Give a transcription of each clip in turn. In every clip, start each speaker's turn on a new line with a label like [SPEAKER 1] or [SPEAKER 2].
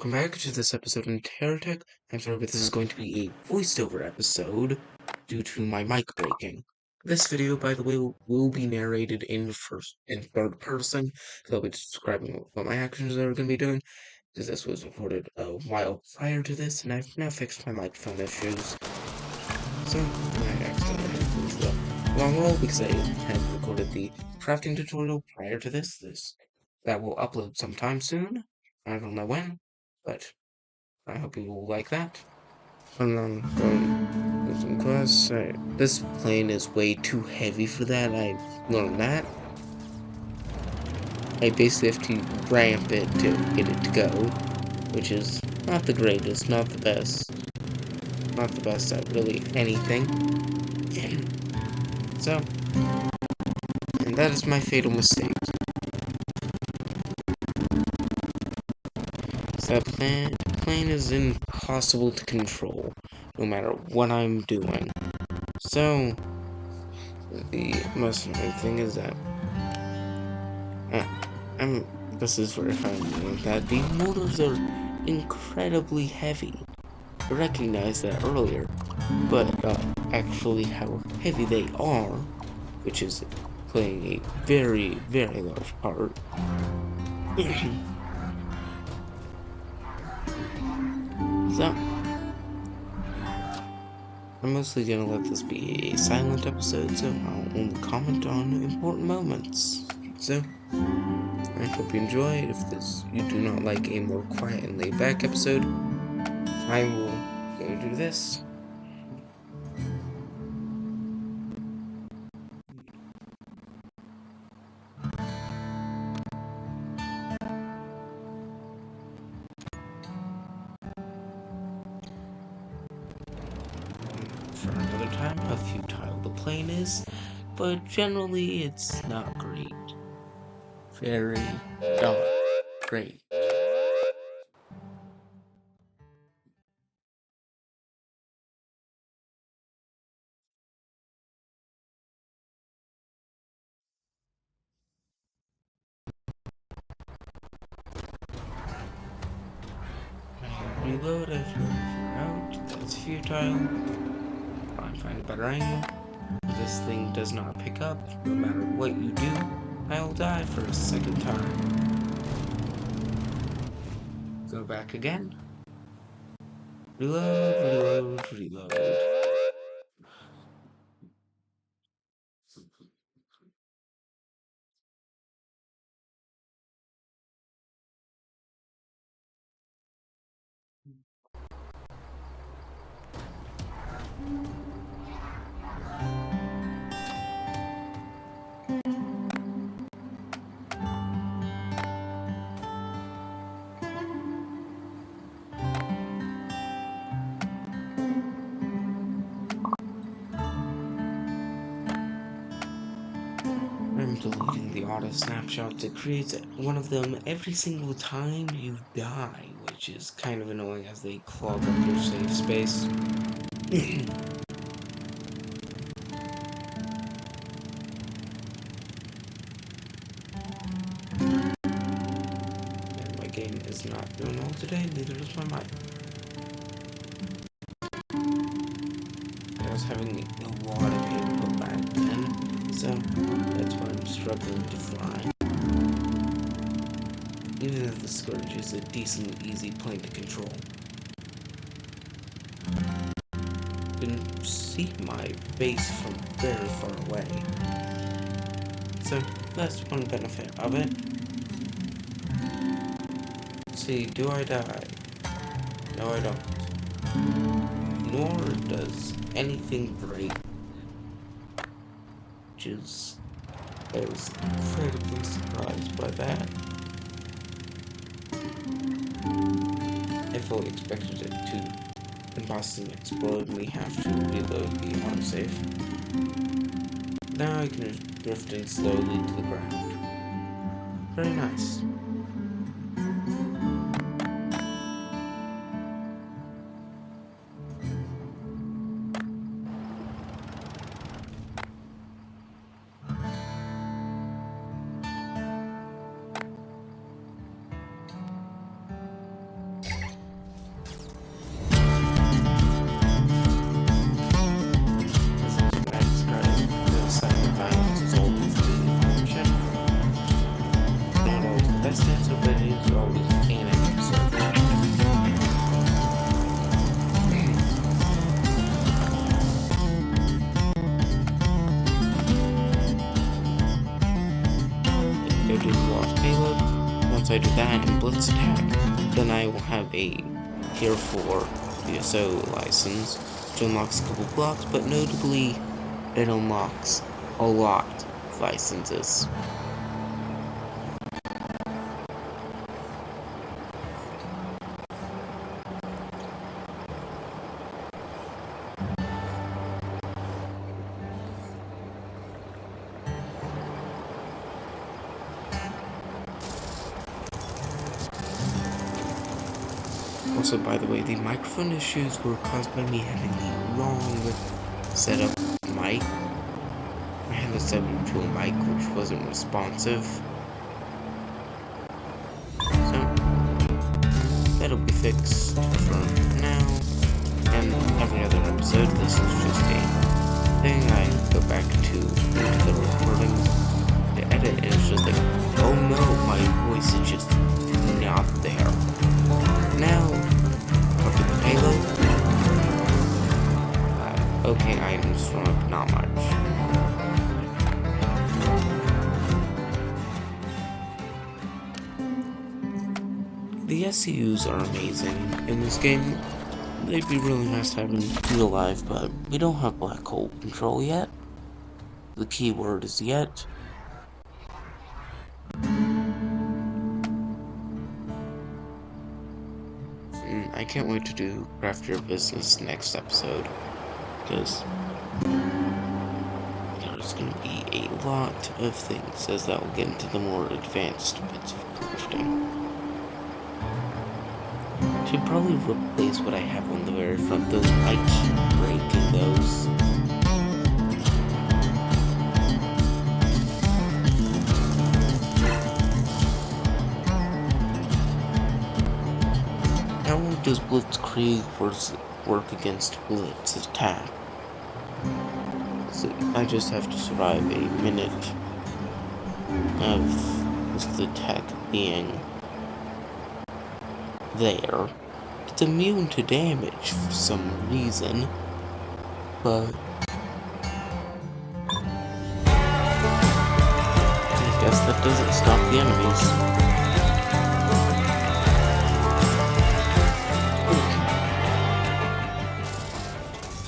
[SPEAKER 1] welcome back to this episode in TerraTech. I'm sorry, but this is going to be a voiceover episode due to my mic breaking. This video, by the way, will be narrated in third person, so I'll be describing what my actions are going to be doing, because this was recorded a while prior to this, and I've now fixed my microphone issues. So, I accidentally had moved the long roll because I had recorded the crafting tutorial prior to this. That will upload sometime soon. I don't know when, but I hope you will like that. And then from some quests, this plane is way too heavy for that. I learned that. I basically have to ramp it to get it to go, which is not the greatest, not the best at really anything. So, and that is my fatal mistake. So that plane is impossible to control, no matter what I'm doing. So, the most annoying thing is that this is where I find that the motors are incredibly heavy. I recognized that earlier, but actually how heavy they are, which is playing a very, very large part. So, I'm mostly gonna let this be a silent episode, so I'll only comment on important moments. So, I hope you enjoy. If you do not like a more quiet and laid back episode, I will go do this. For another time, how futile the plane is, but generally it's not great. Very not great. Reload after out, that's futile. Find a better angle. This thing does not pick up, no matter what you do, I'll die for a second time. Go back again. Reload. I'm deleting the auto snapshots. It creates one of them every single time you die, which is kind of annoying as they clog up your save space. And my game is not doing well today, neither is my mic. I was having a lot of input back then, so that's why I'm struggling to fly. Even if the Scourge is a decently easy plane to control. You can see my base from very far away. So that's one benefit of it. See, do I die? No, I don't. Nor does anything break. Which is, I was incredibly surprised by that. I fully expected it to combust and explode, and we have to reload the autosave. Now I can just drift in slowly to the ground. Very nice. I do that and Blitz Attack, then I will have a Tier 4 DSO license, which unlocks a couple blocks, but notably, it unlocks a lot of licenses. Also, by the way, the microphone issues were caused by me having the wrong setup mic. I had it set up to a mic which wasn't responsive. So, that'll be fixed for now. And every other episode, this is just a thing. I go back to the recording to edit, and it's just like, oh no, my voice is just not there. Now, after the payload, okay items from up, not much. The SCUs are amazing in this game. They'd be really nice to have in real life, but we don't have black hole control yet. The key word is yet. I can't wait to do Craft Your Business next episode, because there's going to be a lot of things as that will get into the more advanced bits of crafting. Should probably replace what I have on the very front, though I keep breaking those. How does Blitzkrieg work against Blitz attack? So I just have to survive a minute of the tech being there. It's immune to damage for some reason, but I guess that doesn't stop the enemies.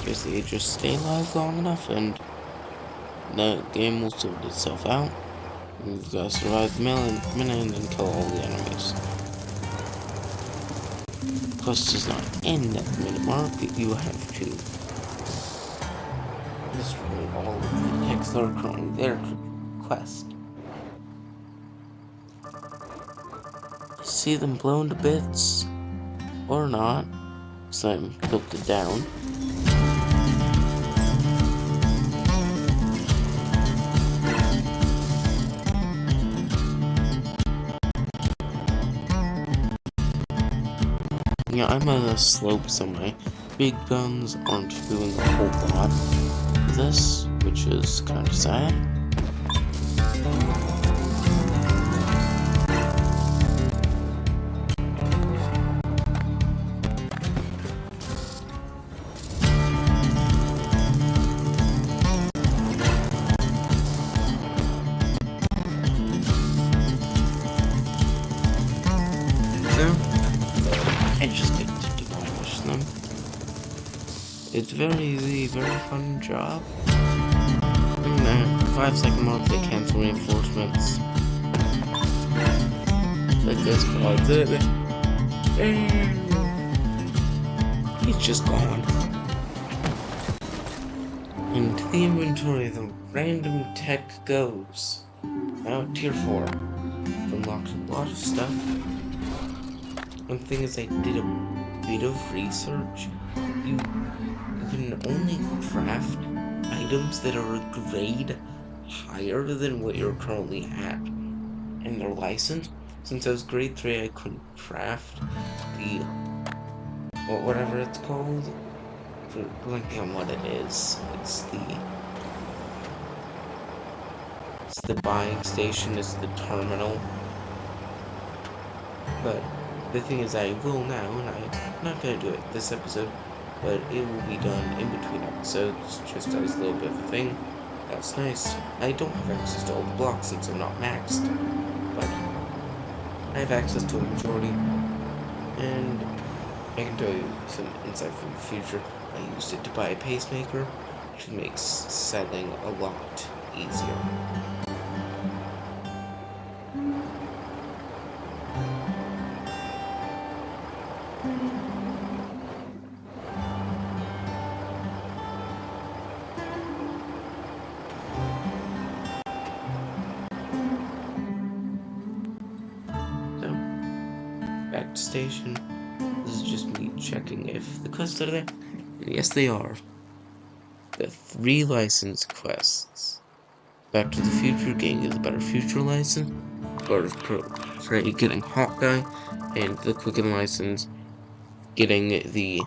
[SPEAKER 1] Basically, just stay alive long enough and the game will sort itself out. You've got to survive the minute and then kill all the enemies. Quest does not end at the minute mark. You have to destroy all of the techs that are currently there to quest. See them blown to bits, or not, because I'm tilted down. Yeah, I'm on a slope, so my big guns aren't doing a whole lot of this, which is kind of sad. I just get to demolish them. It's very easy, very fun job. And then 5-second mark, they cancel reinforcements. That goes quads it. He's just gone. Into the inventory, the random tech goes. Now tier 4. Unlocked a lot of stuff. One thing is, I did a bit of research. You can only craft items that are a grade higher than what you're currently at in their license. Since I was grade 3, I couldn't craft the whatever it's called. I'm blanking on what it is. It's the buying station. It's the terminal. But the thing is, I will now, and I'm not going to do it this episode, but it will be done in between episodes, just as a little bit of a thing. That's nice. I don't have access to all the blocks since I'm not maxed, but I have access to a majority, and I can tell you some insight from the future. I used it to buy a pacemaker, which makes selling a lot easier. So, back to station. This is just me checking if the quests are there. And yes, they are. The 3 license quests. Back to the Future, getting the Better Future license. Bird of Prey, getting Hawkeye. And the Quicken license, getting the...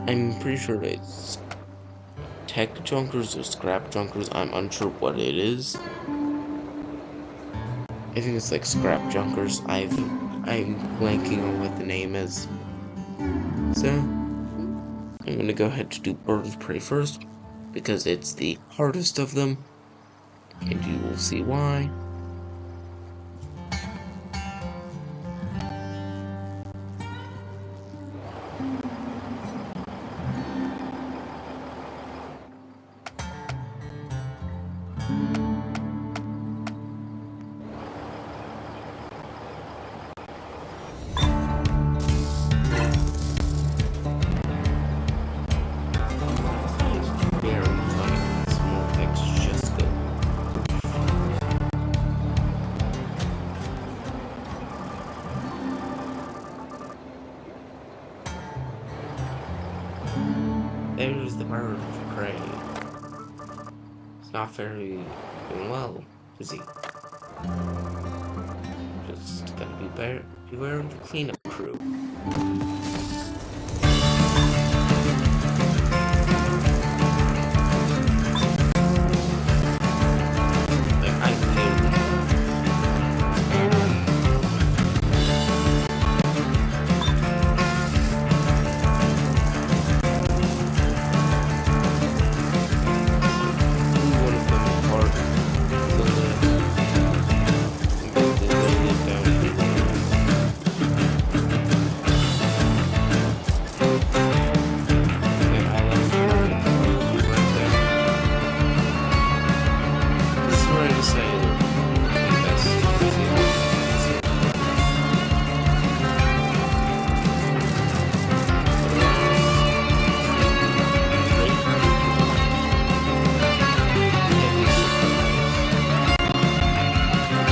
[SPEAKER 1] I'm pretty sure it's Tech Junkers or Scrap Junkers. I'm unsure what it is. I think it's like Scrap Junkers. I'm blanking on what the name is. So, I'm gonna go ahead to do Bird of Prey first, because it's the hardest of them, and you will see why. There's the Bird of Prey. It's not very doing well, is he? Just gotta beware of the cleanup crew. Like, I clearly one of them apart. So they live down here. And I left right there. This is where I decided the best to see how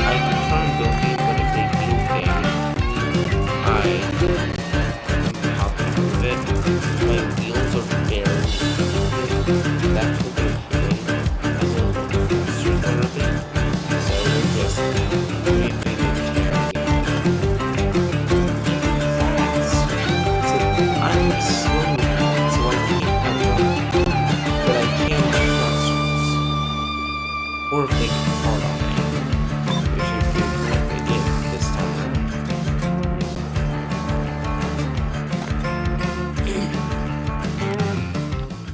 [SPEAKER 1] I can try and build it, but if they feel damage, I hop out of it. My wheels are barely that's what they're doing. A little booster therapy. So we're just creeping and tearing fast. So I'm slow, so I can't outrun, but I can do thrusters. Or if they get hard on me, which it feels like they did this time around.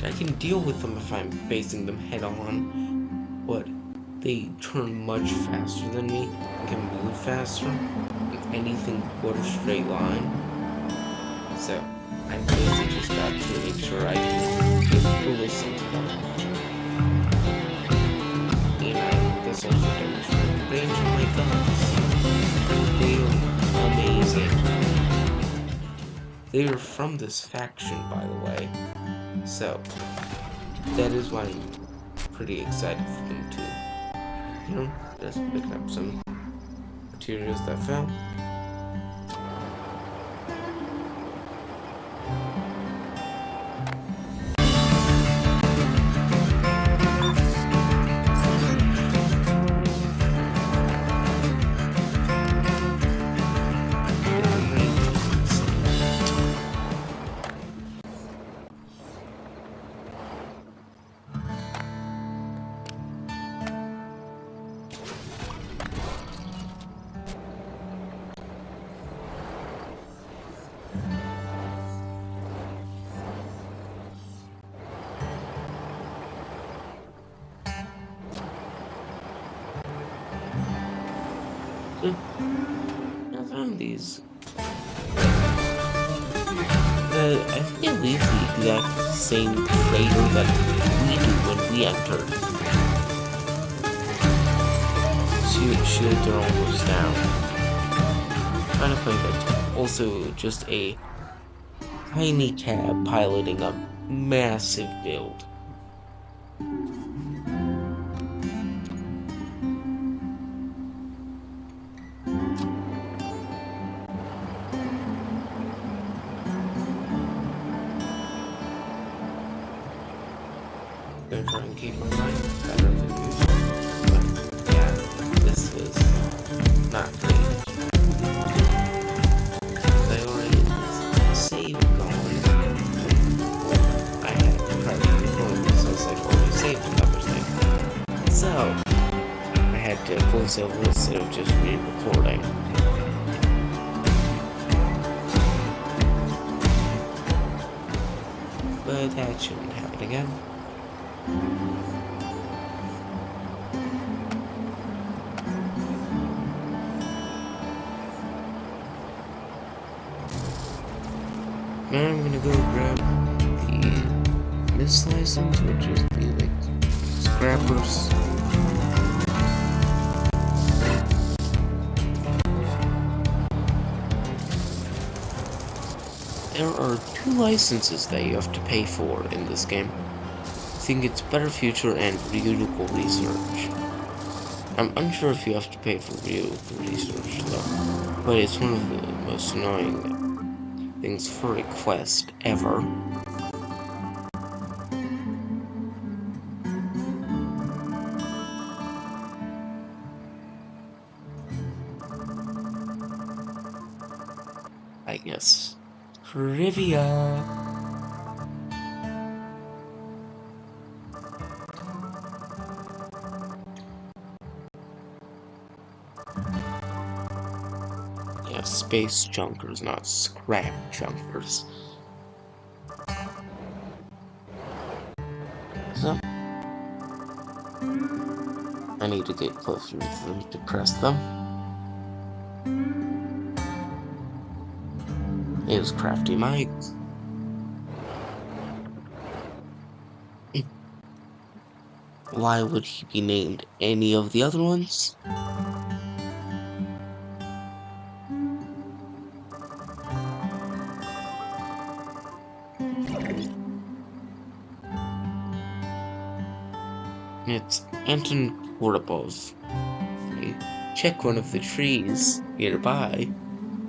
[SPEAKER 1] I can deal with them if I'm facing them head on, but they turn much faster than me, can move faster, with anything but a straight line. So, I really just got to make sure I can listen to them. And this also demonstrates the range of my guns. They are amazing. They are from this faction, by the way. So, that is why I'm pretty excited for them to, just pick up some materials that fell. So, I found these. I think it leaves the exact same crater that we do when we enter. Shields are almost down. Trying to find that. Also, just a tiny cab piloting a massive build. Gonna try and keep my mind better than usual. But yeah, this was not great. I already saved going. I had to try to record this as I've already saved another thing. So I had to voice over instead of just re-recording. But that shouldn't happen again. Now I'm gonna go grab the miss license, which is the like scrappers. There are 2 licenses that you have to pay for in this game. I think it's Better Future and Beautiful Research. I'm unsure if you have to pay for Beautiful Research though, but it's one of the most annoying things for a quest ever. I guess. Trivia! Yeah, space junkers, not scrap junkers. So, I need to get closer to them to press them. Is Crafty Mike. Why would he be named any of the other ones? It's Anton Portabos. Check one of the trees nearby,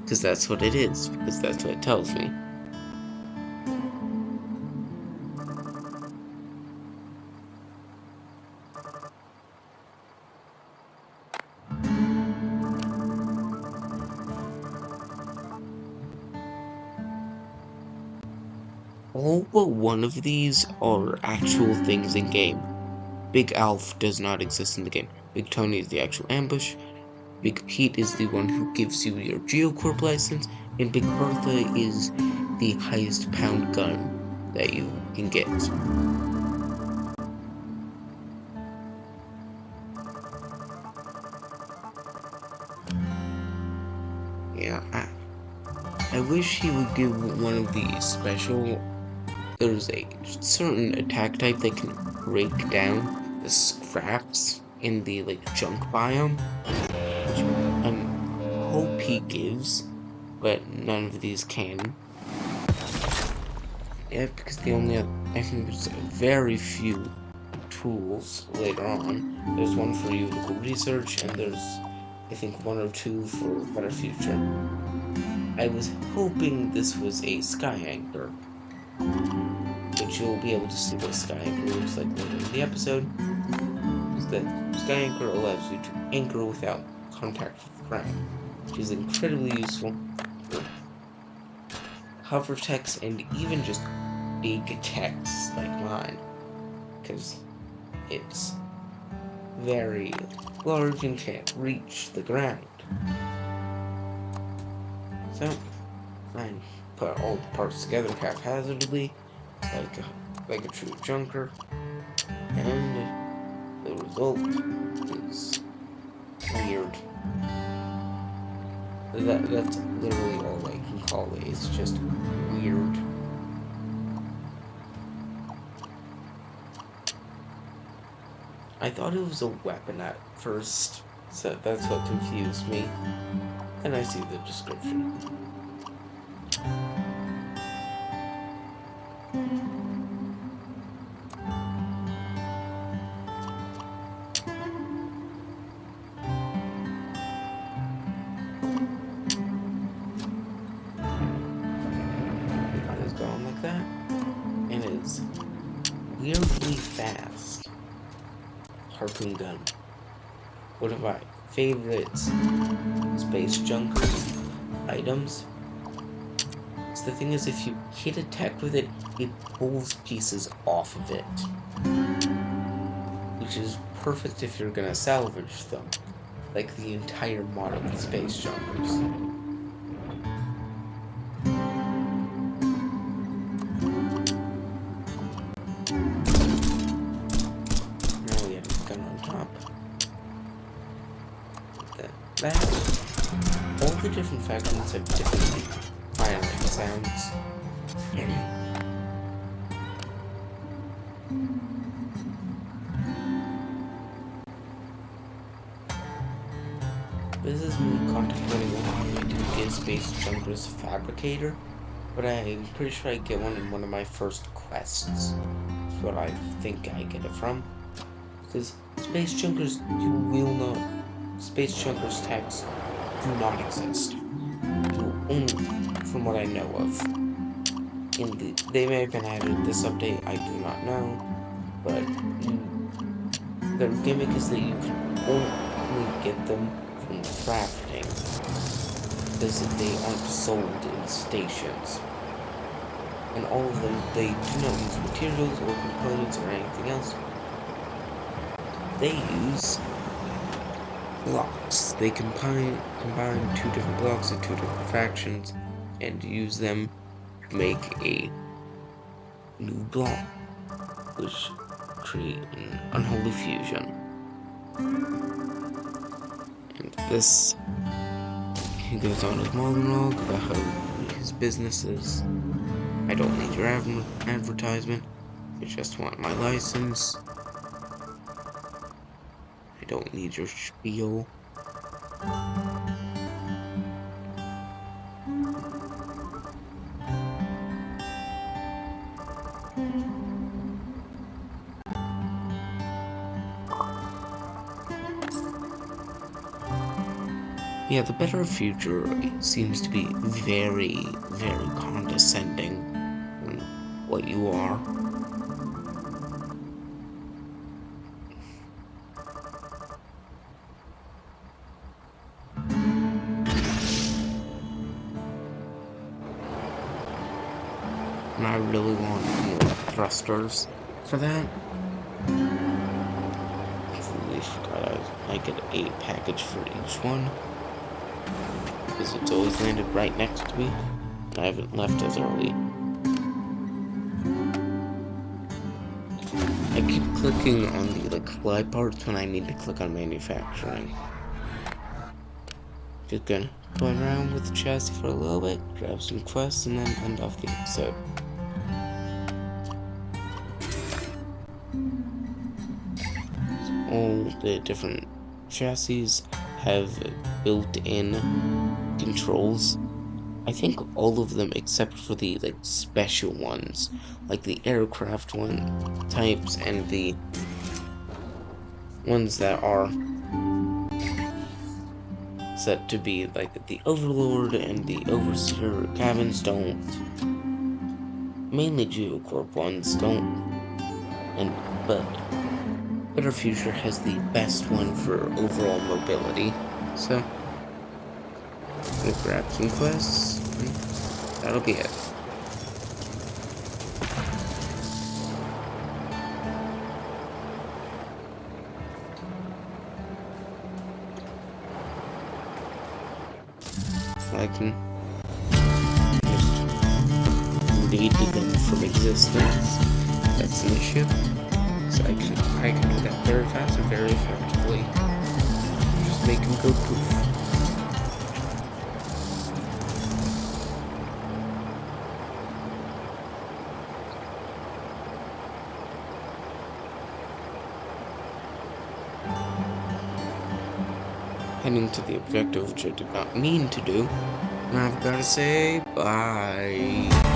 [SPEAKER 1] because that's what it is, because that's what it tells me. All but one of these are actual things in game. Big Alf does not exist in the game. Big Tony is the actual ambush. Big Pete is the one who gives you your Geocorp license, and Big Bertha is the highest pound gun that you can get. Yeah, I wish he would give one of the special. There's a certain attack type that can break down the scraps in the like junk biome, which I hope he gives, but none of these can. Yeah, because they only have, I think there's very few tools later on. There's one for Beautiful Research, and there's, I think, 1 or 2 for Better Future. I was hoping this was a sky anchor, but you'll be able to see what sky anchor looks like later in the episode, because the sky anchor allows you to anchor without contact with the ground, which is incredibly useful for hover techs and even just big techs like mine, because it's very large and can't reach the ground. So, I put all the parts together haphazardly, like a true junker, and the result is weird. That's literally all I can call it. It's just weird. I thought it was a weapon at first, so that's what confused me. And I see the description. It's going like that, and it's weirdly fast. Harpoon gun. One of my favorite space junker items. So the thing is, if you hit a tech with it, it pulls pieces off of it. Which is perfect if you're gonna salvage them. Like the entire mod of the space junkers. Now we have a gun on top. All the different factions have different firing sounds. This is me contemplating whether I do get Space Junker's Fabricator, but I'm pretty sure I get one in one of my first quests. That's what I think I get it from. Because Space Junkers Space Junkers techs do not exist. Only from what I know of. They may have been added this update, I do not know, but their gimmick is that you can only get them from crafting, because they aren't sold in stations. And all of them, they do not use materials or components or anything else. They use blocks. They combine two different blocks of two different factions and use them to make a new block, which create an unholy fusion. And this, he goes on his monologue about how his business is. I don't need your advertisement. I just want my license. I don't need your spiel. Yeah, the better future seems to be very, very condescending in what you are. And I really want more thrusters for that. I get a package for each one, because it's always landed right next to me, and I haven't left as early. I keep clicking on the fly parts when I need to click on manufacturing. Just gonna play around with the chassis for a little bit, grab some quests, and then end off the episode. All the different chassis have built-in controls. I think all of them except for the special ones, like the aircraft types and the ones that are set to be like the Overlord and the Overseer cabins don't. Mainly Geocorp ones don't. But Better Future has the best one for overall mobility. So we'll grab some quests. That'll be it. I can just delete them from existence. That's an issue. So I can do that very fast and very effectively. Just make them go poof. heading to the objective, which I did not mean to do. And I've got to say, bye.